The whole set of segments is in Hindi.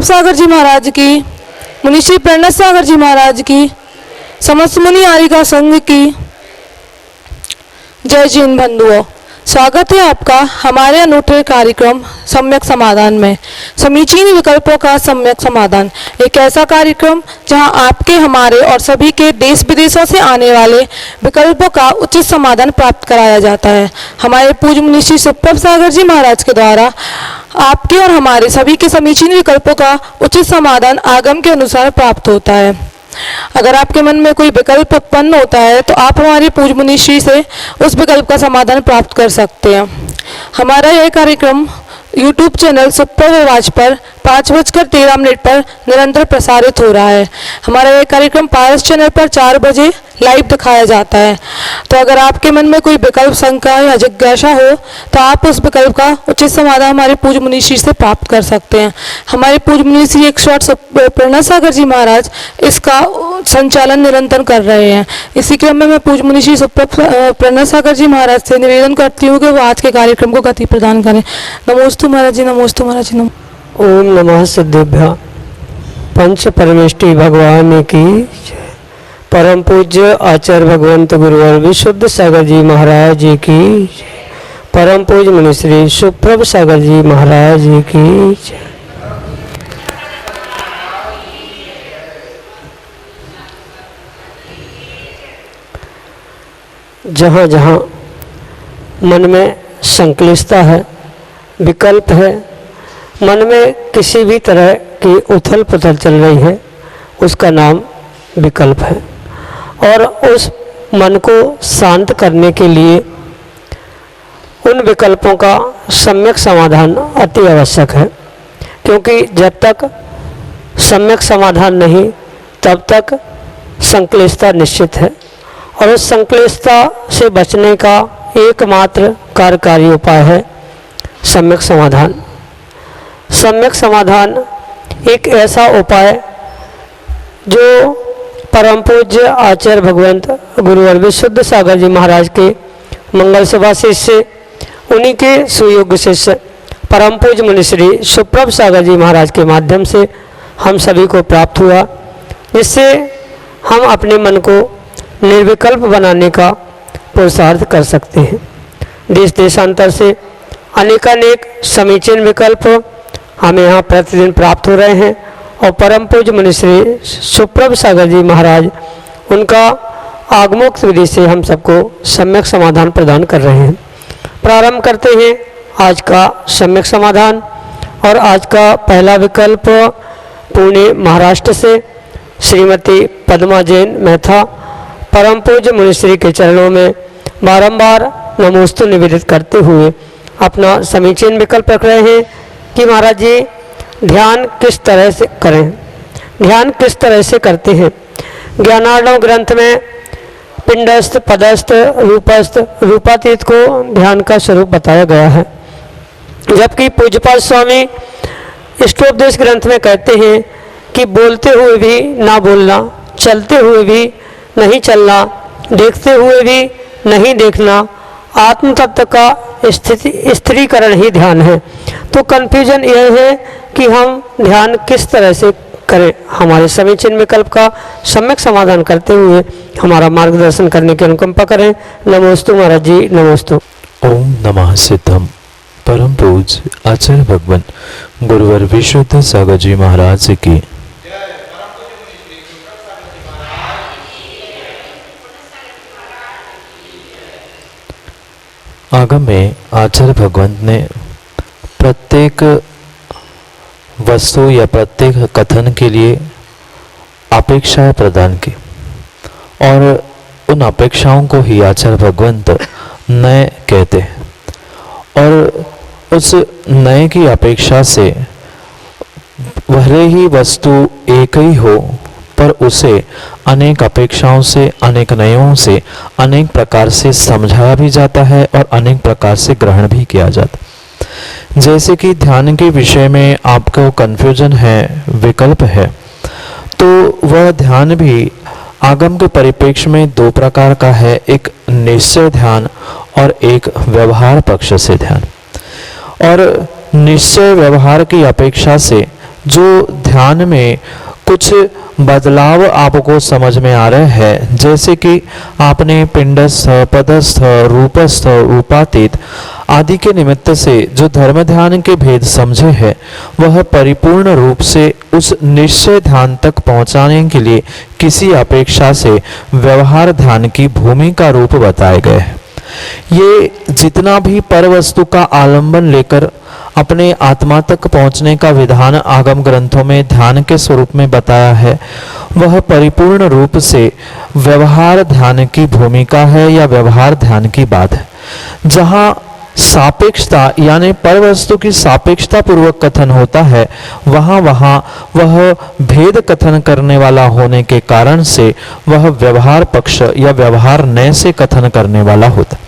सागर जी महाराज की, मुनि श्री प्रणत सागर जी महाराज की, समस्त मुनि आरिका संघ की जय जैन बंधुओं। स्वागत है आपका हमारे अनूठे कार्यक्रम सम्यक समाधान में। समीचीन विकल्पों का सम्यक समाधान एक ऐसा कार्यक्रम जहां आपके, हमारे और सभी के देश विदेशों से आने वाले विकल्पों का उचित समाधान प्राप्त कराया जाता है। हमारे पूज्य मुनि श्री सुप्रभ सागर जी महाराज के द्वारा आपके और हमारे सभी के समीचीन विकल्पों का उचित समाधान आगम के अनुसार प्राप्त होता है। अगर आपके मन में कोई विकल्प उत्पन्न होता है तो आप हमारे पूज्य मुनि श्री से उस विकल्प का समाधान प्राप्त कर सकते हैं। हमारा यह कार्यक्रम YouTube चैनल सुप्रभ आवाज पर 5:13 पर निरंतर प्रसारित हो रहा है। हमारा यह कार्यक्रम पारस चैनल पर 4 बजे लाइव दिखाया जाता है। तो अगर आपके मन में कोई विकल्प, शंका या जिज्ञासा हो तो आप उस विकल्प का उचित समाधान हमारे पूज्य मुनि श्री से प्राप्त कर सकते हैं। हमारे पूज्य मुनि श्री 108 प्रणत सागर जी महाराज इसका संचालन निरंतर कर रहे हैं। इसी क्रम में मैं पूज्य मुनि श्री प्रणत सागर जी महाराज से निवेदन करती हूँ कि वो आज के कार्यक्रम को गति प्रदान करें। नमोस्तु महाराज जी, नमोस्तु महाराज जी। ओम नमः सिद्धेभ्यः। पंच परमेष्टि भगवान की, परम पूज्य आचार्य भगवंत गुरुवर विशुद्ध सागर जी महाराज जी की, परम पूज्य मुनि श्री सुप्रभ सागर जी महाराज जी की। जहाँ जहाँ मन में संक्लिष्टता है, विकल्प है, मन में किसी भी तरह की उथल पुथल चल रही है, उसका नाम विकल्प है। और उस मन को शांत करने के लिए उन विकल्पों का सम्यक समाधान अति आवश्यक है, क्योंकि जब तक सम्यक समाधान नहीं तब तक संक्लिष्टता निश्चित है। और उस संक्लिष्टता से बचने का एकमात्र कार्यकारी उपाय है सम्यक समाधान। सम्यक समाधान एक ऐसा उपाय जो परम पूज्य आचार्य भगवंत गुरुवर विशुद्ध सागर जी महाराज के मंगल सभा शिष्य, उन्हीं के सुयोग्य शिष्य परम पूज्य मुनि श्री सुप्रभ सागर जी महाराज के माध्यम से हम सभी को प्राप्त हुआ, जिससे हम अपने मन को निर्विकल्प बनाने का पुरुषार्थ कर सकते हैं। देश देशांतर से अनेकानेक समीचीन विकल्प हमें यहाँ प्रतिदिन प्राप्त हो रहे हैं और परम पूज्य मुनि श्री सुप्रभ सागर जी महाराज उनका आगमोक्त विधि से हम सबको सम्यक समाधान प्रदान कर रहे हैं। प्रारंभ करते हैं आज का सम्यक समाधान। और आज का पहला विकल्प पुणे महाराष्ट्र से श्रीमती पद्मा जैन मेहता परम पूज्य मुनि श्री के चरणों में बारंबार नमोस्तु निवेदित करते हुए अपना समीचीन विकल्प रख रहे हैं कि महाराज जी ध्यान किस तरह से करें, ध्यान किस तरह से करते हैं। ज्ञानार्णव ग्रंथ में पिंडस्थ, पदस्थ, रूपस्थ, रूपातीत को ध्यान का स्वरूप बताया गया है, जबकि पूज्यपाद स्वामी इष्टोपदेश ग्रंथ में कहते हैं कि बोलते हुए भी ना बोलना, चलते हुए भी नहीं चलना, देखते हुए भी नहीं देखना, आत्म तत्व का स्थिरीकरण ही ध्यान है। तो कन्फ्यूजन यह है कि हम ध्यान किस तरह से करें। हमारे समीचीन विकल्प का सम्यक समाधान करते हुए हमारा मार्गदर्शन करने की अनुकंपा करें। नमोस्तु महाराज जी, नमोस्तु। ओम नमः सिद्धम। परम पूज्य आचार्य भगवान गुरुवर विशुद्ध सागर जी महाराज की, आगम में आचार्य भगवंत ने प्रत्येक वस्तु या प्रत्येक कथन के लिए अपेक्षाएं प्रदान की और उन अपेक्षाओं को ही आचार्य भगवंत नए कहते हैं। और उस नए की अपेक्षा से भले ही वस्तु एक ही हो पर उसे अनेक अपेक्षाओं से, अनेक नयों से, अनेक प्रकार से समझाया भी जाता है और अनेक प्रकार से ग्रहण भी किया जाता है। जैसे कि ध्यान के विषय में आपको कन्फ्यूजन है, विकल्प है, तो वह ध्यान भी आगम के परिप्रेक्ष्य में दो प्रकार का है, एक निश्चय ध्यान और एक व्यवहार पक्ष से ध्यान। और निश्चय व्यवहार की अपेक्षा से जो ध्यान में कुछ बदलाव आपको समझ में आ रहे हैं, जैसे कि आपने पिंडस्थ, पदस्थ, रूपस्थ, रूपातीत आदि के निमित्त से जो धर्म ध्यान के भेद समझे हैं, वह परिपूर्ण रूप से उस निश्चय ध्यान तक पहुंचाने के लिए किसी अपेक्षा से व्यवहार ध्यान की भूमि का रूप बताए गए हैं। ये जितना भी पर वस्तु का आलंबन लेकर अपने आत्मा तक पहुंचने का विधान आगम ग्रंथों में ध्यान के स्वरूप में बताया है, वह परिपूर्ण रूप से व्यवहार ध्यान की भूमिका है या व्यवहार ध्यान की बात है। जहाँ सापेक्षता यानी पर वस्तु की सापेक्षता पूर्वक कथन होता है, वहाँ वह भेद कथन करने वाला होने के कारण से वह व्यवहार पक्ष या व्यवहार नय से कथन करने वाला होता है।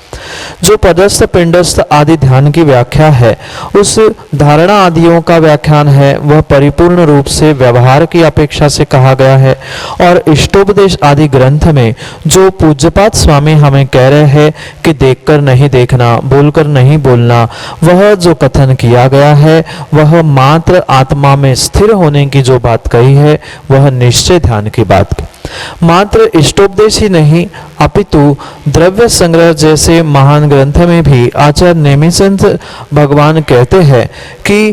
जो पदस्थ, पिंडस्थ आदि ध्यान की व्याख्या है, उस धारणा आदियों का व्याख्यान है, वह परिपूर्ण रूप से व्यवहार की अपेक्षा से कहा गया है। और इष्टोपदेश आदि ग्रंथ में जो पूज्यपाद स्वामी हमें कह रहे हैं कि देखकर नहीं देखना, बोलकर नहीं बोलना, वह जो कथन किया गया है, वह मात्र आत्मा में स्थिर होने की जो बात कही है, वह निश्चय ध्यान की बात की। मात्र इष्टोपदेश ही नहीं, अपितु द्रव्य संग्रह जैसे महान ग्रंथ में भी आचार्य नेमिचंद भगवान कहते हैं कि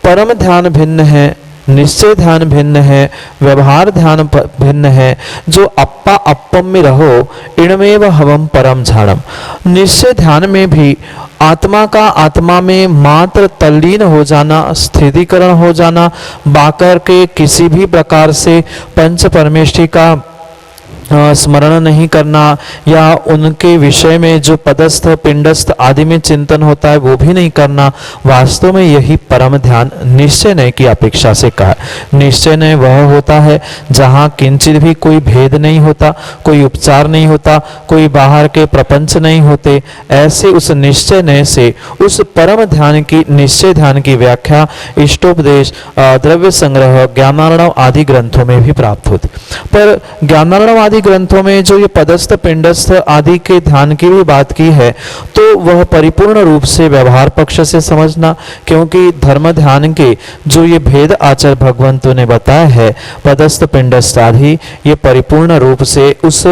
परम ध्यान भिन्न है, निश्चय ध्यान भिन्न है, व्यवहार ध्यान भिन्न है। जो अप्पा अप्पम में रहो, इणमेव हवम परम झाणम। निश्चय ध्यान में भी आत्मा का आत्मा में मात्र तल्लीन हो जाना, स्थिरीकरण हो जाना, बाकर के किसी भी प्रकार से पंच परमेष्ठी का स्मरण नहीं करना या उनके विषय में जो पदस्थ, पिंडस्थ आदि में चिंतन होता है वो भी नहीं करना। वास्तव में यही परम ध्यान निश्चय नय की अपेक्षा से कहा। निश्चय नय वह होता है जहाँ किंचित भी कोई भेद नहीं होता, कोई उपचार नहीं होता, कोई बाहर के प्रपंच नहीं होते। ऐसे उस निश्चय नय से उस परम ध्यान की, निश्चय ध्यान की व्याख्या इष्टोपदेश, द्रव्य संग्रह, ज्ञानार्णव आदि ग्रंथों में भी प्राप्त होती। पर ज्ञानार्णव आदि ग्रंथों में जो ये पदस्थ, पिंडस्थ आदि के ध्यान की भी बात की है, तो वह परिपूर्ण रूप से व्यवहार पक्ष से समझना, क्योंकि धर्म ध्यान के जो ये भेद आचार्य भगवंतों ने बताया है, पदस्थ, पिंडस्थ आदि, ये परिपूर्ण रूप से उस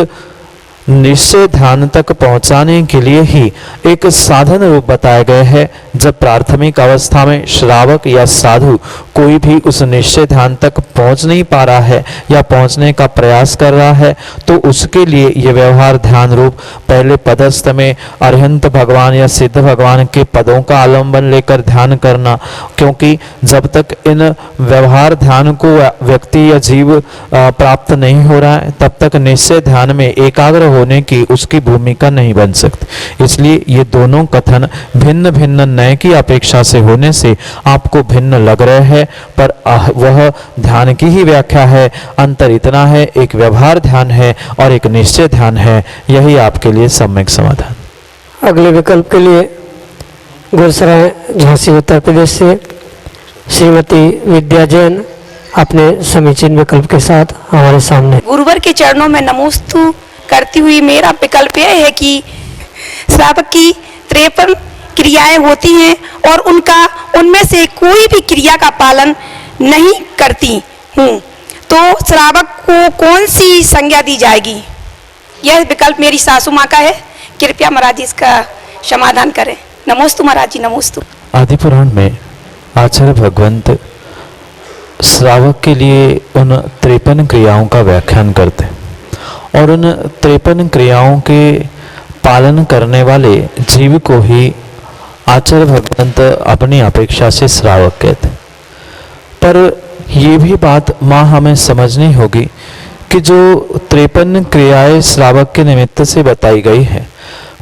निश्चय ध्यान तक पहुंचाने के लिए ही एक साधन रूप बताए गए हैं। जब प्राथमिक अवस्था में श्रावक या साधु कोई भी उस निश्चय ध्यान तक पहुंच नहीं पा रहा है या पहुंचने का प्रयास कर रहा है, तो उसके लिए ये व्यवहार ध्यान रूप पहले पदस्थ में अरिहंत भगवान या सिद्ध भगवान के पदों का आलंबन लेकर ध्यान करना, क्योंकि जब तक इन व्यवहार ध्यान को व्यक्ति या जीव प्राप्त नहीं हो रहा है, तब तक निश्चय ध्यान में एकाग्र होने की उसकी भूमिका नहीं बन सकती। इसलिए ये दोनों कथन भिन्न भिन्न नय की अपेक्षा से होने से आपको भिन्न लग रहे हैं, पर वह ध्यान की ही व्याख्या है। अंतर इतना है, एक व्यवहार ध्यान है और एक निश्चय ध्यान है। यही आपके लिए सम्यक समाधान। अगले विकल्प के लिए गुरसराय झांसी उत्तर प्रदेश से श्रीमती विद्या जैन अपने समीचीन विकल्प के साथ हमारे सामने। गुरुवर के चरणों में नमोस्तु करती हुई मेरा विकल्प यह है कि श्रावक की 53 क्रियाएं होती हैं और उनमें से कोई भी क्रिया का पालन नहीं करती हूँ, तो श्रावक को कौन सी संज्ञा दी जाएगी? यह विकल्प मेरी सासू माँ का है। कृपया महाराज जी इसका समाधान करें। नमोस्तु महाराज जी, नमोस्तु। आदि पुराण में आचार्य भगवंत श्रावक के लिए उन 53 क्रियाओं का व्याख्यान करते हैं और उन 53 क्रियाओं के पालन करने वाले जीव को ही आचार्य भगवंत अपनी अपेक्षा से श्रावक कहते। पर ये भी बात माँ हमें समझनी होगी कि जो 53 क्रियाएं श्रावक के निमित्त से बताई गई है,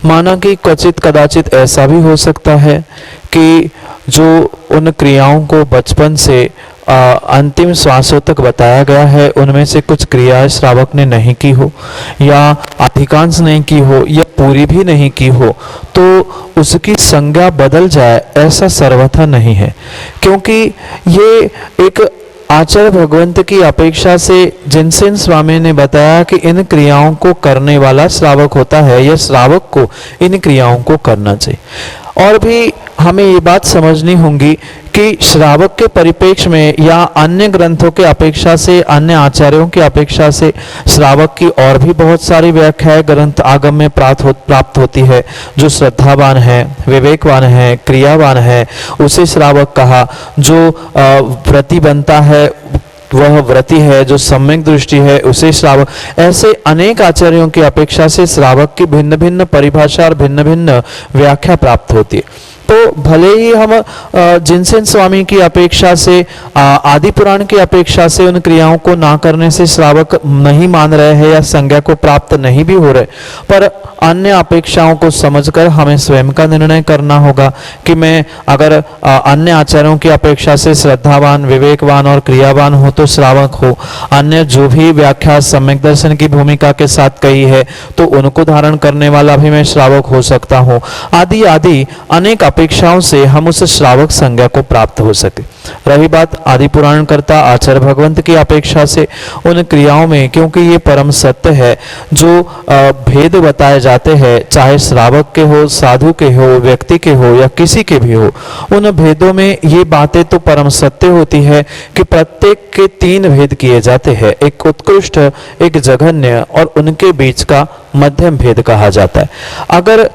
माना कि क्वचित कदाचित ऐसा भी हो सकता है कि जो उन क्रियाओं को बचपन से अंतिम श्वासों तक बताया गया है, उनमें से कुछ क्रियाएं श्रावक ने नहीं की हो या अधिकांश नहीं की हो या पूरी भी नहीं की हो, तो उसकी संज्ञा बदल जाए ऐसा सर्वथा नहीं है। क्योंकि ये एक आचार्य भगवंत की अपेक्षा से जिनसेन स्वामी ने बताया कि इन क्रियाओं को करने वाला श्रावक होता है या श्रावक को इन क्रियाओं को करना चाहिए। और भी हमें ये बात समझनी होगी कि श्रावक के परिप्रेक्ष्य में या अन्य ग्रंथों के अपेक्षा से, अन्य आचार्यों की अपेक्षा से श्रावक की और भी बहुत सारी व्याख्याएं ग्रंथ आगम में प्राप्त होती है। जो श्रद्धावान है, विवेकवान है, क्रियावान है, उसे श्रावक कहा। जो व्रती बनता है वह व्रती है, जो सम्यक दृष्टि है उसे श्रावक। ऐसे अनेक आचार्यों की अपेक्षा से श्रावक की भिन्न भिन्न परिभाषा और भिन्न भिन्न व्याख्या प्राप्त होती है। तो भले ही हम जिनसेन स्वामी की अपेक्षा से, आदि पुराण की अपेक्षा से उन क्रियाओं को ना करने से श्रावक नहीं मान रहे हैं या संज्ञा को प्राप्त नहीं भी हो रहे, पर अन्य अपेक्षाओं को समझकर हमें स्वयं का निर्णय करना होगा कि मैं अगर अन्य आचार्यों की अपेक्षा से श्रद्धावान, विवेकवान और क्रियावान हो तो श्रावक हो। अन्य जो भी व्याख्या सम्यक दर्शन की भूमिका के साथ कही है तो उनको धारण करने वाला भी मैं श्रावक हो सकता हूँ। आदि आदि अनेक अपेक्षाओं से हम उस श्रावक संज्ञा को प्राप्त हो सके। रही बात आदि पुराण करता आचार्य भगवंत की अपेक्षा से उन क्रियाओं में, क्योंकि ये परम सत्य है, जो भेद बताए जाते हैं, चाहे श्रावक के हो, साधु के हो, व्यक्ति के हो या किसी के भी हो, उन भेदों में ये बातें तो परम सत्य होती है कि प्रत्येक के 3 भेद किए जाते हैं, एक उत्कृष्ट, एक जघन्य और उनके बीच का मध्यम भेद कहा जाता है। अगर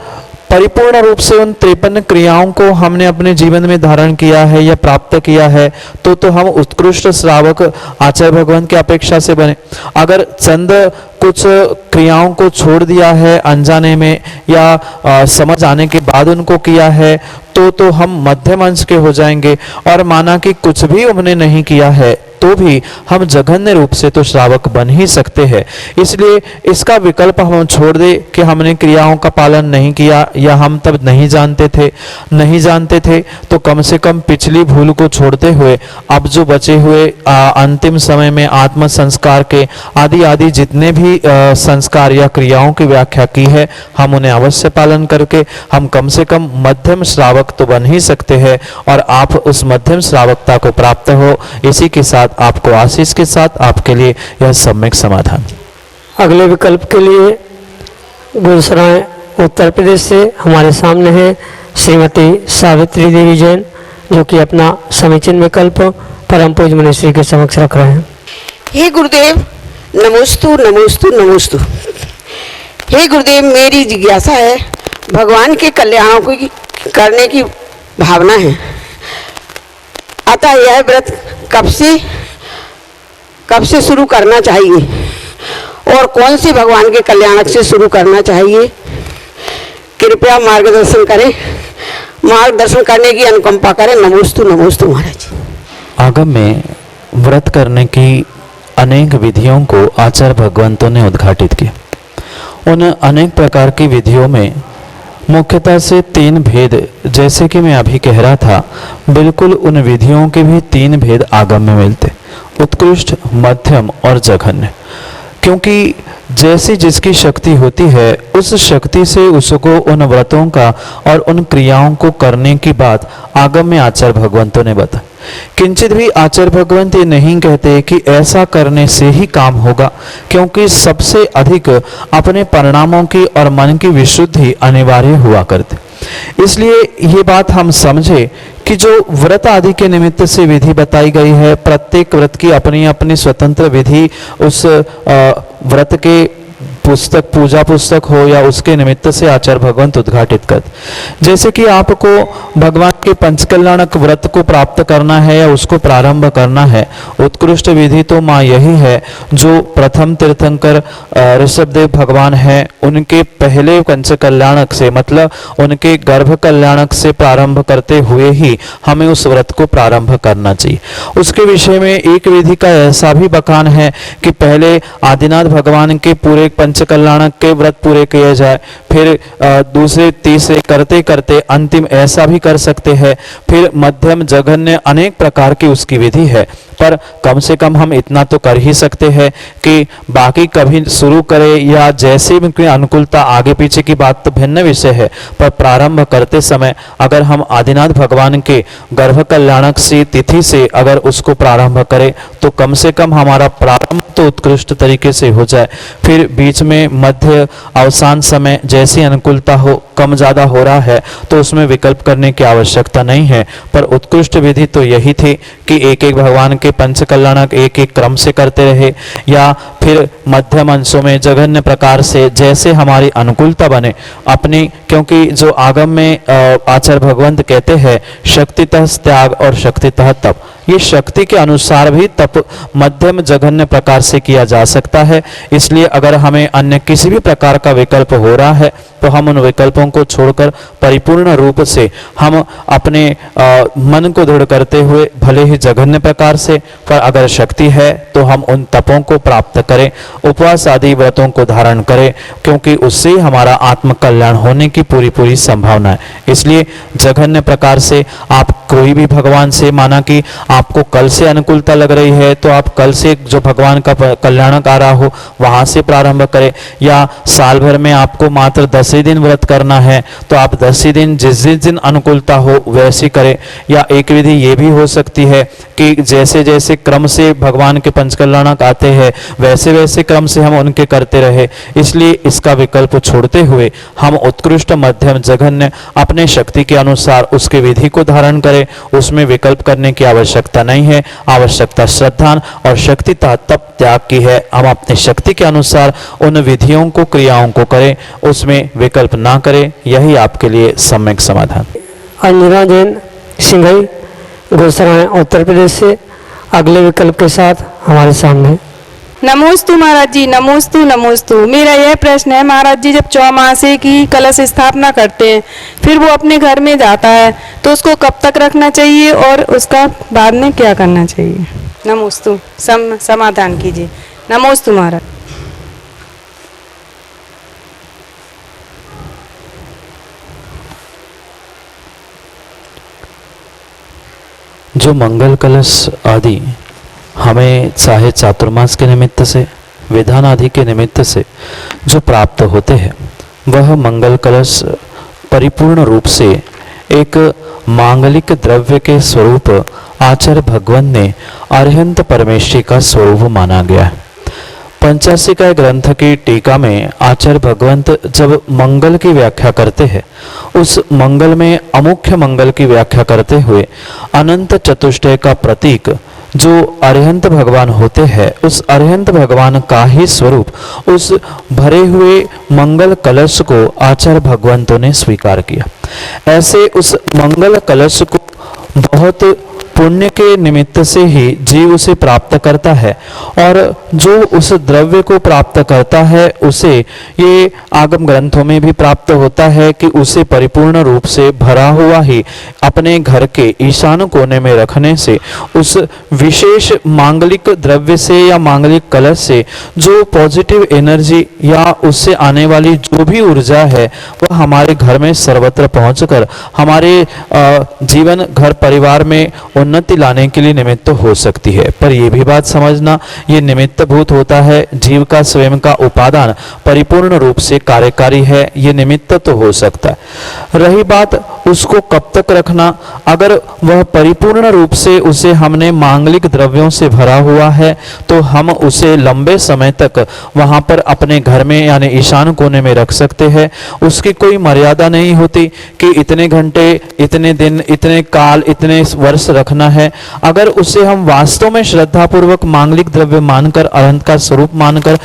परिपूर्ण रूप से उन 53 क्रियाओं को हमने अपने जीवन में धारण किया है या प्राप्त किया है तो हम उत्कृष्ट श्रावक आचार्य भगवान की अपेक्षा से बने। अगर चंद कुछ क्रियाओं को छोड़ दिया है अनजाने में या समझ आने के बाद उनको किया है तो हम मध्यम अंश के हो जाएंगे। और माना कि कुछ भी उन्होंने नहीं किया है तो भी हम जघन्य रूप से तो श्रावक बन ही सकते हैं। इसलिए इसका विकल्प हम छोड़ दे कि हमने क्रियाओं का पालन नहीं किया या हम तब नहीं जानते थे तो कम से कम पिछली भूल को छोड़ते हुए अब जो बचे हुए अंतिम समय में आत्म संस्कार के आदि जितने भी संस्कार या क्रियाओं की व्याख्या की है हम उन्हें अवश्य पालन करके हम कम से कम मध्यम श्रावक तो बन ही सकते हैं। और आप उस मध्यम श्रावकता को प्राप्त हो, इसी के साथ आपको आशीष के साथ आपके लिए यह सम्यक समाधान। अगले विकल्प के लिए गुजरात उत्तर प्रदेश से हमारे सामने है श्रीमती सावित्री देवी जैन, जो कि अपना समीचीन विकल्प परम पूज्य मुनिश्री के समक्ष रख रहे हैं। हे गुरुदेव, नमोस्तु नमोस्तु नमोस्तु। हे गुरुदेव, मेरी जिज्ञासा है, भगवान के कल्याण को करने की भावना है, अतः यह व्रत कब से शुरू करना चाहिए और कौन से भगवान के कल्याणक से शुरू करना चाहिए? कृपया मार्गदर्शन करें, मार्गदर्शन करने की अनुकंपा करें। नमोस्तु नमोस्तु महाराज। आगम में व्रत करने की अनेक विधियों को आचार्य भगवंतों ने उद्घाटित किया। उन अनेक प्रकार की विधियों में मुख्यतः से 3 भेद, जैसे कि मैं अभी कह रहा था, बिल्कुल उन विधियों के भी 3 भेद आगम में मिलते, उत्कृष्ट, मध्यम और जघन्य। क्योंकि जैसी जिसकी शक्ति होती है उस शक्ति से उसको उन व्रतों का और उन क्रियाओं को करने की बात आगम में आचार्य भगवंतों ने बताया। किंचित भी आचार्य भगवंत ये नहीं कहते कि ऐसा करने से ही काम होगा, क्योंकि सबसे अधिक अपने परिणामों की और मन की विशुद्धि अनिवार्य हुआ करते। इसलिए ये बात हम समझे कि जो व्रत आदि के निमित्त से विधि बताई गई है, प्रत्येक व्रत की अपनी अपनी स्वतंत्र विधि उस व्रत के पुस्तक, पूजा पुस्तक हो या उसके निमित्त से आचार्य भगवंत उद्घाटित करते। जैसे कि आपको भगवान के पंचकल्याणक व्रत को प्राप्त करना है या उसको प्रारंभ करना है, उत्कृष्ट विधि तो माँ यही है जो प्रथम तीर्थंकर ऋषभदेव भगवान है, उनके पहले पंचकल्याणक से, मतलब उनके गर्भ कल्याणक से प्रारंभ करते हुए ही हमें उस व्रत को प्रारंभ करना चाहिए। उसके विषय में एक विधि का ऐसा भी बखान है कि पहले आदिनाथ भगवान के पूरे पंचकल्याणक के व्रत पूरे किए जाए, फिर दूसरे तीसरे करते करते अंतिम ऐसा भी कर सकते हैं, फिर मध्यम, जघन्य, अनेक प्रकार की उसकी विधि है। पर कम से कम हम इतना तो कर ही सकते हैं कि बाकी कभी शुरू करें या जैसे भी अनुकूलता, आगे पीछे की बात तो भिन्न विषय है, पर प्रारंभ करते समय अगर हम आदिनाथ भगवान के गर्भ कल्याणक से तिथि से अगर उसको प्रारंभ करें तो कम से कम हमारा प्रारंभ आरंभ तो उत्कृष्ट तरीके से हो जाए, फिर बीच में मध्य अवसान समय जैसी अनुकूलता हो, कम ज़्यादा हो रहा है तो उसमें विकल्प करने की आवश्यकता नहीं है। पर उत्कृष्ट विधि तो यही थी कि एक एक भगवान के पंच कल्याणक एक एक क्रम से करते रहे, या फिर मध्यम अंशों में जघन्य प्रकार से जैसे हमारी अनुकूलता बने अपनी, क्योंकि जो आगम में आचार्य भगवंत कहते हैं शक्तितः त्याग और शक्तितः तप, ये शक्ति के अनुसार भी तप मध्यम जघन्य प्रकार से किया जा सकता है। इसलिए अगर हमें अन्य किसी भी प्रकार का विकल्प हो रहा है तो हम उन विकल्पों को छोड़कर परिपूर्ण रूप से हम अपने मन को दृढ़ करते हुए भले ही जघन्य प्रकार से, पर अगर शक्ति है तो हम उन तपों को प्राप्त करें, उपवास आदि व्रतों को धारण करें, क्योंकि उससे हमारा आत्म कल्याण होने की पूरी पूरी संभावना है। इसलिए जघन्य प्रकार से आप कोई भी भगवान से, माना कि आपको कल से अनुकूलता लग रही है तो आप कल से जो भगवान का कल्याणक आ रहा हो वहां से प्रारंभ करें, या साल भर में आपको मात्र 10 ही दिन व्रत करना है तो आप 10 ही दिन जिस दिन अनुकूलता हो वैसी करें। या एक विधि ये भी हो सकती है कि जैसे जैसे क्रम से भगवान के पंचकल्याणक आते हैं वैसे वैसे क्रम से हम उनके करते रहे। इसलिए इसका विकल्प छोड़ते हुए हम उत्कृष्ट मध्यम जघन्य अपने शक्ति के अनुसार उसके विधि को धारण करें, उसमें विकल्प करने की आवश्यकता नहीं है। आवश्यकता श्रद्धा और शक्ति तप त्याग की है। हम अपनी शक्ति के अनुसार उन विधियों को क्रियाओं को करें, उसमें विकल्प ना करें, यही आपके लिए सम्यक समाधान। अंजना जैन सिंघई गुरसराय उत्तर प्रदेश से अगले विकल्प के साथ हमारे सामने। नमोस्तु महाराज जी, नमोस्तु नमोस्तु। मेरा यह प्रश्न है महाराज जी, जब चौमासे की कलश स्थापना करते हैं फिर वो अपने घर में जाता है तो उसको कब तक रखना चाहिए और उसका बाद में क्या करना चाहिए? नमोस्तु, समाधान कीजिए। नमोस्तु महाराज। जो मंगल कलश आदि हमें चाहे चातुर्मास के निमित्त से, विधान आदि के निमित्त से जो प्राप्त होते हैं, वह मंगल कलश परिपूर्ण रूप से एक मांगलिक द्रव्य के स्वरूप आचार्य भगवंत ने अरिहंत परमेश्वरी का स्वरूप माना गया है। पंचाशिका ग्रंथ की टीका में आचार्य भगवंत जब मंगल की व्याख्या करते हैं, उस मंगल में अमुख्य मंगल की व्याख्या करते हुए अनंत चतुष्टय का प्रतीक जो अरिहंत भगवान होते हैं, उस अरिहंत भगवान का ही स्वरूप उस भरे हुए मंगल कलश को आचार्य भगवंतों ने स्वीकार किया। ऐसे उस मंगल कलश को बहुत पुण्य के निमित्त से ही जीव उसे प्राप्त करता है, और जो उस द्रव्य को प्राप्त करता है उसे ये आगम ग्रंथों में भी प्राप्त होता है कि उसे परिपूर्ण रूप से भरा हुआ ही अपने घर के ईशान कोने में रखने से उस विशेष मांगलिक द्रव्य से या मांगलिक कलश से जो पॉजिटिव एनर्जी या उससे आने वाली जो भी ऊर्जा है वह हमारे घर में सर्वत्र पहुंचकर हमारे जीवन घर परिवार में उन्नति लाने के लिए निमित्त हो सकती है। पर यह भी बात समझना, ये निमित्त भूत होता है, जीव का स्वयं का उपादान परिपूर्ण रूप से कार्यकारी है, ये निमित्त तो हो सकता है। रही बात उसको कब तक रखना, अगर वह परिपूर्ण रूप से उसे हमने मांगलिक द्रव्यों से भरा हुआ है तो हम उसे लंबे समय तक वहां पर अपने घर में यानी ईशान कोने में रख सकते हैं। उसकी कोई मर्यादा नहीं होती कि इतने घंटे, इतने दिन, इतने काल, इतने वर्ष रखना है। अगर उसे हम वास्तव में श्रद्धा पूर्वक मांगलिक द्रव्य मानकर, अनंत का स्वरूप मानकर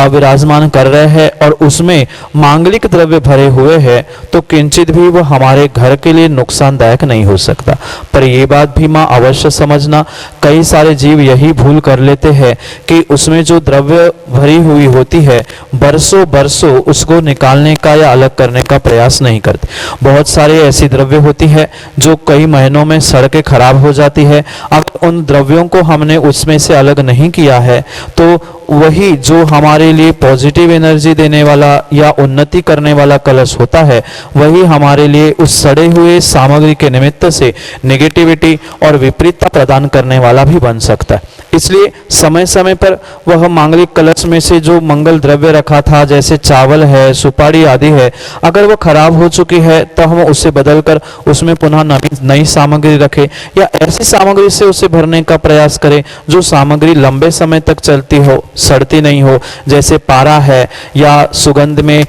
विराजमान कर रहे हैं और उसमें मांगलिक द्रव्य भरे हुए हैं तो किंचित भी वह हमारे घर के लिए नुकसानदायक नहीं हो सकता। पर यह बात भी मां अवश्य समझना, कई सारे जीव यही भूल कर लेते हैं कि उसमें जो द्रव्य भरी हुई होती है बरसों बरसों उसको निकालने का या अलग करने का प्रयास नहीं करते। बहुत सारे ऐसी द्रव्य होती है जो कई महीनों में सड़ के खराब हो जाती है। अगर उन द्रव्यों को हमने उसमें से अलग नहीं किया है तो वही जो हमारे लिए पॉजिटिव एनर्जी देने वाला या उन्नति करने वाला कलश होता है वही हमारे लिए उस सड़े हुए सामग्री के निमित्त से नेगेटिविटी और विपरीतता प्रदान करने वाला भी बन सकता है। इसलिए समय समय पर वह मांगलिक कलश में से जो मंगल द्रव्य रखा था, जैसे चावल है, सुपारी आदि है, अगर वह खराब हो चुकी है तो हम उसे बदलकर उसमें पुनः नई सामग्री रखें, या ऐसी सामग्री से उसे भरने का प्रयास करें जो सामग्री लंबे समय तक चलती हो, सड़ती नहीं हो, जैसे पारा है या सुगंध में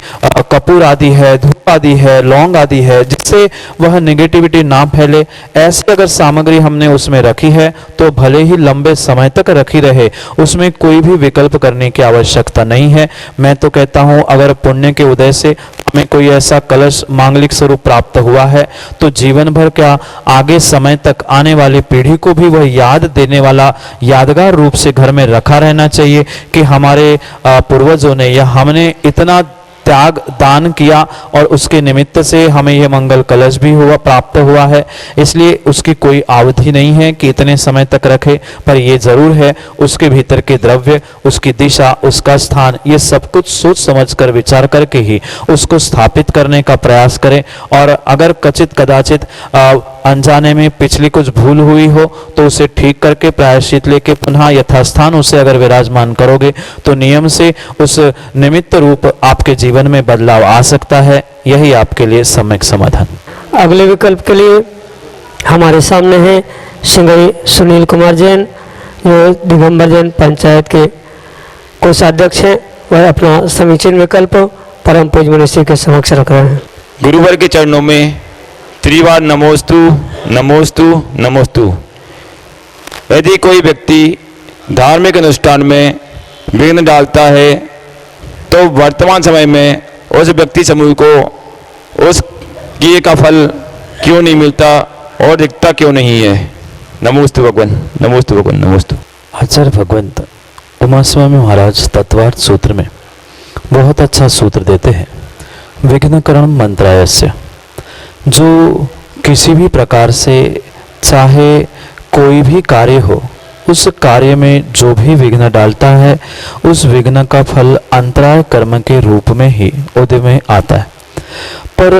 कपूर आदि है, धूप आदि है, लौंग आदि है, जिससे वह नेगेटिविटी ना फैले। ऐसी अगर सामग्री हमने उसमें रखी है तो भले ही लंबे समय तक रखी रहे, उसमें कोई भी विकल्प करने की आवश्यकता नहीं है। मैं तो कहता हूँ अगर पुण्य के उदय से हमें कोई ऐसा कलश मांगलिक स्वरूप प्राप्त हुआ है तो जीवन भर क्या आगे समय तक आने वाली पीढ़ी को भी वह याद देने वाला यादगार रूप से घर में रखा रहना चाहिए कि हमारे पूर्वजों ने या हमने इतना त्याग दान किया और उसके निमित्त से हमें यह मंगल कलश भी प्राप्त हुआ है। इसलिए उसकी कोई अवधि नहीं है कि इतने समय तक रखे, पर यह जरूर है उसके भीतर के द्रव्य, उसकी दिशा, उसका स्थान, ये सब कुछ सोच समझकर विचार करके ही उसको स्थापित करने का प्रयास करें। और अगर कचित कदाचित अनजाने में पिछली कुछ भूल हुई हो तो उसे ठीक करके प्रायश्चित लेके पुनः यथास्थान उसे अगर विराजमान करोगे तो नियम से उस निमित्त रूप आपके जीवन में बदलाव आ सकता है। यही आपके लिए सम्यक समाधान। अगले विकल्प के लिए हमारे सामने हैं सिंगई सुनील कुमार जैन, जो दिगंबर जैन पंचायत के कोषाध्यक्ष हैं। वह अपना समीचीन विकल्प परम पूज्य मनीषी के समक्ष रख रहे हैं। गुरुवर के चरणों में त्रिवार नमोस्तु नमोस्तु नमोस्तु। यदि कोई व्यक्ति धार्मिक अनुष्ठान में विघ्न डालता है तो वर्तमान समय में उस व्यक्ति समूह को उस किए का फल क्यों नहीं मिलता और दिखता क्यों नहीं है। नमोस्तु भगवान, नमोस्तु भगवान, नमोस्तु। आचार्य भगवंत उमा स्वामी महाराज तत्वार्थ सूत्र में बहुत अच्छा सूत्र देते हैं, विघ्नकरण मंत्रायस्य। जो किसी भी प्रकार से चाहे कोई भी कार्य हो, उस कार्य में जो भी विघ्न डालता है उस विघ्न का फल अंतराय कर्म के रूप में ही उदय में आता है। पर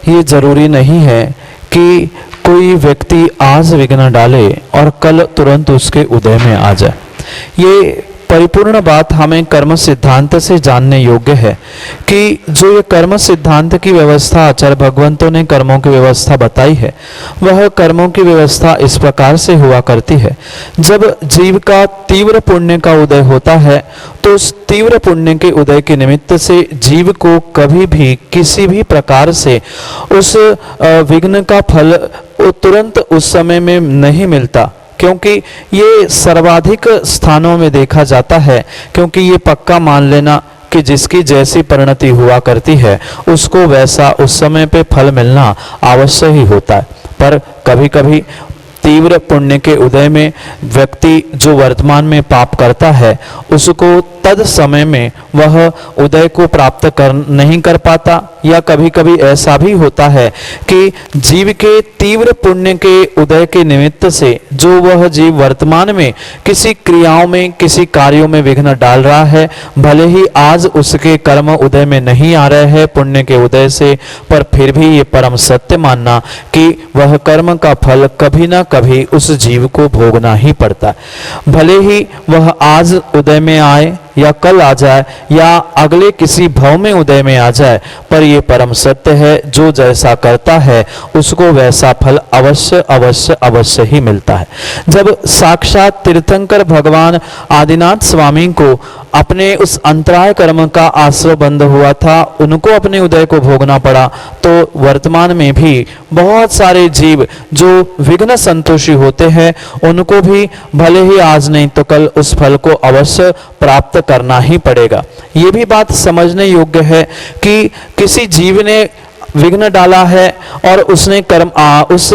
ये जरूरी नहीं है कि कोई व्यक्ति आज विघ्न डाले और कल तुरंत उसके उदय में आ जाए। ये परिपूर्ण बात हमें कर्म सिद्धांत से जानने योग्य है कि जो ये कर्म सिद्धांत की व्यवस्था आचार्य भगवंतों ने कर्मों की व्यवस्था बताई है, वह कर्मों की व्यवस्था इस प्रकार से हुआ करती है। जब जीव का तीव्र पुण्य का उदय होता है तो उस तीव्र पुण्य के उदय के निमित्त से जीव को कभी भी किसी भी प्रकार से उस विघ्न का फल तुरंत उस समय में नहीं मिलता, क्योंकि ये सर्वाधिक स्थानों में देखा जाता है। क्योंकि ये पक्का मान लेना कि जिसकी जैसी परिणति हुआ करती है उसको वैसा उस समय पे फल मिलना अवश्य ही होता है। पर कभी कभी तीव्र पुण्य के उदय में व्यक्ति जो वर्तमान में पाप करता है उसको तद समय में वह उदय को प्राप्त नहीं कर पाता, या कभी कभी ऐसा भी होता है कि जीव के तीव्र पुण्य के उदय के निमित्त से जो वह जीव वर्तमान में किसी क्रियाओं में, किसी कार्यों में विघ्न डाल रहा है, भले ही आज उसके कर्म उदय में नहीं आ रहे हैं पुण्य के उदय से, पर फिर भी ये परम सत्य मानना कि वह कर्म का फल कभी ना कभी उस जीव को भोगना ही पड़ता है। भले ही वह आज उदय में आए या कल आ जाए या अगले किसी भव में उदय में आ जाए, पर ये परम सत्य है, जो जैसा करता है उसको वैसा फल अवश्य अवश्य अवश्य ही मिलता है। जब साक्षात तीर्थंकर भगवान आदिनाथ स्वामी को अपने उस अंतराय कर्म का आश्रय बंद हुआ था, उनको अपने उदय को भोगना पड़ा, तो वर्तमान में भी बहुत सारे जीव जो विघ्न संतोषी होते हैं उनको भी भले ही आज नहीं तो कल उस फल को अवश्य प्राप्त करना ही पड़ेगा। ये भी बात समझने योग्य है कि किसी जीव ने विघ्न डाला है और उसने उस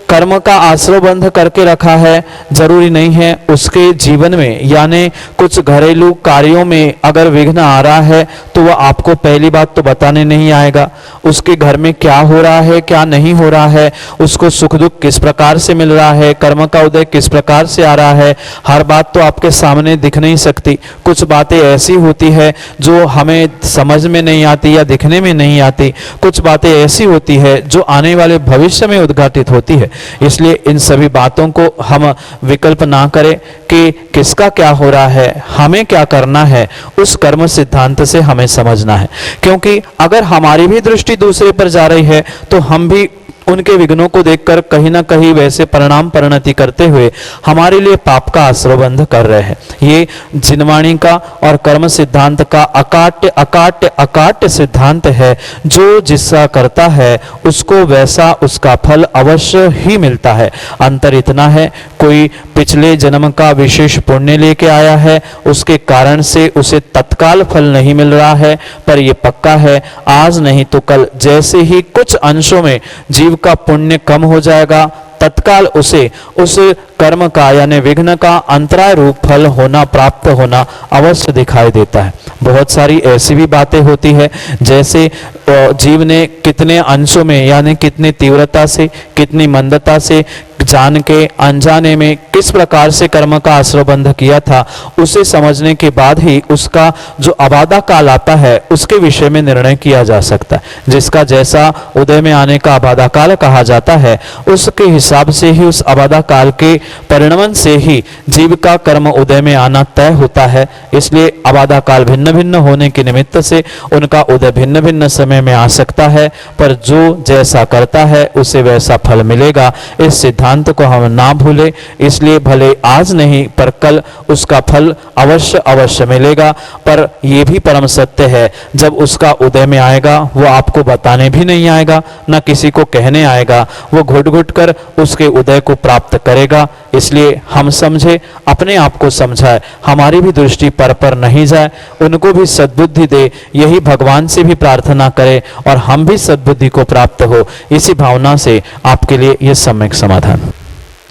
कर्म का आश्रय बंध करके रखा है, जरूरी नहीं है उसके जीवन में यानी कुछ घरेलू कार्यों में अगर विघ्न आ रहा है तो वह आपको पहली बात तो बताने नहीं आएगा। उसके घर में क्या हो रहा है, क्या नहीं हो रहा है, उसको सुख दुख किस प्रकार से मिल रहा है, कर्म का उदय किस प्रकार से आ रहा है, हर बात तो आपके सामने दिख नहीं सकती। कुछ बातें ऐसी होती है जो हमें समझ में नहीं आती या दिखने में नहीं आती, कुछ बातें ऐसी होती है जो आने वाले भविष्य में उद्घाटित होती है। इसलिए इन सभी बातों को हम विकल्प ना करें कि किसका क्या हो रहा है, हमें क्या करना है, उस कर्म सिद्धांत से हमें समझना है। क्योंकि अगर हमारी भी दृष्टि दूसरे पर जा रही है तो हम भी उनके विघ्नों को देखकर कहीं ना कहीं वैसे परिणाम परिणति करते हुए हमारे लिए पाप का आश्रयबंध कर रहे हैं। ये जिनवाणी का और कर्म सिद्धांत का अकाट्य अकाट्य अकाट्य सिद्धांत है। जो जिसका करता है उसको वैसा उसका फल अवश्य ही मिलता है। अंतर इतना है, कोई पिछले जन्म का विशेष पुण्य लेके आया है, उसके कारण से उसे तत्काल फल नहीं मिल रहा है, पर यह पक्का है आज नहीं तो कल जैसे ही कुछ अंशों में जीव का पुण्य कम हो जाएगा, तत्काल उसे उस कर्म का यानी विघ्न का अंतराय रूप फल होना प्राप्त होना अवश्य दिखाई देता है। बहुत सारी ऐसी भी बातें होती है, जैसे जीव ने कितने अंशों में यानी कितनी तीव्रता से, कितनी मंदता से, जान के अनजाने में किस प्रकार से कर्म का आश्रयबंध किया था, उसे समझने के बाद ही उसका जो अबाधा काल आता है उसके विषय में निर्णय किया जा सकता है। जिसका जैसा उदय में आने का अबाधा काल कहा जाता है, उसके हिसाब से ही उस अबाधा काल के परिणमन से ही जीव का कर्म उदय में आना तय होता है। इसलिए अबाधा काल भिन्न भिन्न होने के निमित्त से उनका उदय भिन्न भिन्न समय में आ सकता है, पर जो जैसा करता है उसे वैसा फल मिलेगा। इस सिद्धांत को हम ना भूले, इसलिए भले आज नहीं पर कल उसका फल अवश्य अवश्य मिलेगा। पर यह भी परम सत्य है, जब उसका उदय में आएगा वो आपको बताने भी नहीं आएगा, न किसी को कहने आएगा, वो घुट घुट कर उसके उदय को प्राप्त करेगा। इसलिए हम समझे, अपने आप को समझाए, हमारी भी दृष्टि पर नहीं जाए, उनको भी सद्बुद्धि दे, यही भगवान से भी प्रार्थना करे और हम भी सद्बुद्धि को प्राप्त हो। इसी भावना से आपके लिए यह सम्यक समाधान।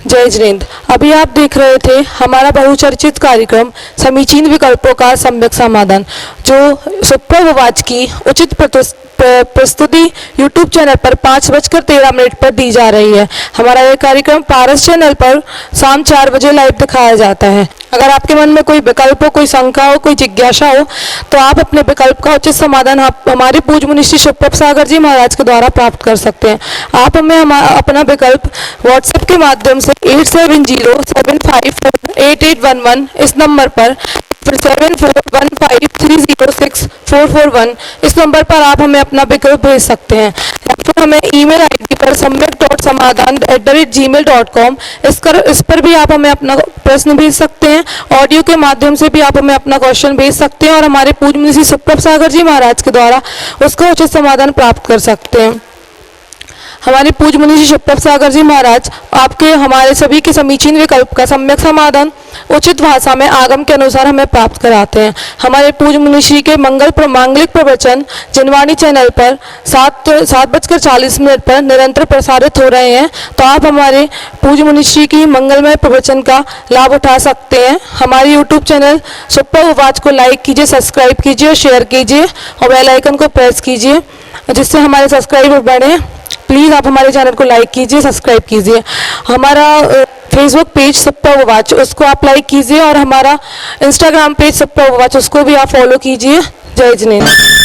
जय जिनेंद्र। अभी आप देख रहे थे हमारा बहुचर्चित कार्यक्रम समीचीन विकल्पों का सम्यक समाधान, जो सुप्रवाच की उचित प्रस्तुति YouTube चैनल पर 5:13 पर दी जा रही है। हमारा यह कार्यक्रम पारस चैनल पर शाम 4 बजे लाइव दिखाया जाता है। अगर आपके मन में कोई विकल्प हो, कोई शंका हो, कोई जिज्ञासा हो, तो आप अपने विकल्प का उचित समाधान आप हमारे पूज्य मुनि श्री सुप्रभ सागर जी महाराज के द्वारा प्राप्त कर सकते हैं। आप हमें अपना विकल्प व्हाट्सएप के माध्यम से 8707548811 इस नंबर पर, 7415306441 इस नंबर पर आप हमें अपना विकल्प भेज सकते हैं, या फिर हमें ईमेल आईडी पर samyak.samadhan@gmail.com इस पर भी आप हमें अपना प्रश्न भेज सकते हैं। ऑडियो के माध्यम से भी आप हमें अपना क्वेश्चन भेज सकते हैं और हमारे पूज्य मुनि श्री सुप्रभ सागर जी महाराज के द्वारा उसका उचित समाधान प्राप्त कर सकते हैं। हमारे पूज्य मुनि श्री सुप्रभ सागर जी महाराज आपके हमारे सभी के समीचीन विकल्प का सम्यक समाधान उचित भाषा में आगम के अनुसार हमें प्राप्त कराते हैं। हमारे पूज्य मुनि श्री के मांगलिक प्रवचन जिनवाणी चैनल पर 7:40 पर निरंतर प्रसारित हो रहे हैं, तो आप हमारे पूज्य मुनि श्री की मंगलमय प्रवचन का लाभ उठा सकते हैं। हमारे YouTube चैनल सुप्रवाच को लाइक कीजिए, सब्सक्राइब कीजिए और शेयर कीजिए और बेल आइकन को प्रेस कीजिए, जिससे हमारे सब्सक्राइबर बढ़े। प्लीज़ आप हमारे चैनल को लाइक कीजिए, सब्सक्राइब कीजिए। हमारा फेसबुक पेज सुप्रवाच उसको आप लाइक कीजिए और हमारा इंस्टाग्राम पेज सुप्रवाच उसको भी आप फॉलो कीजिए। जय जिनेंद्र।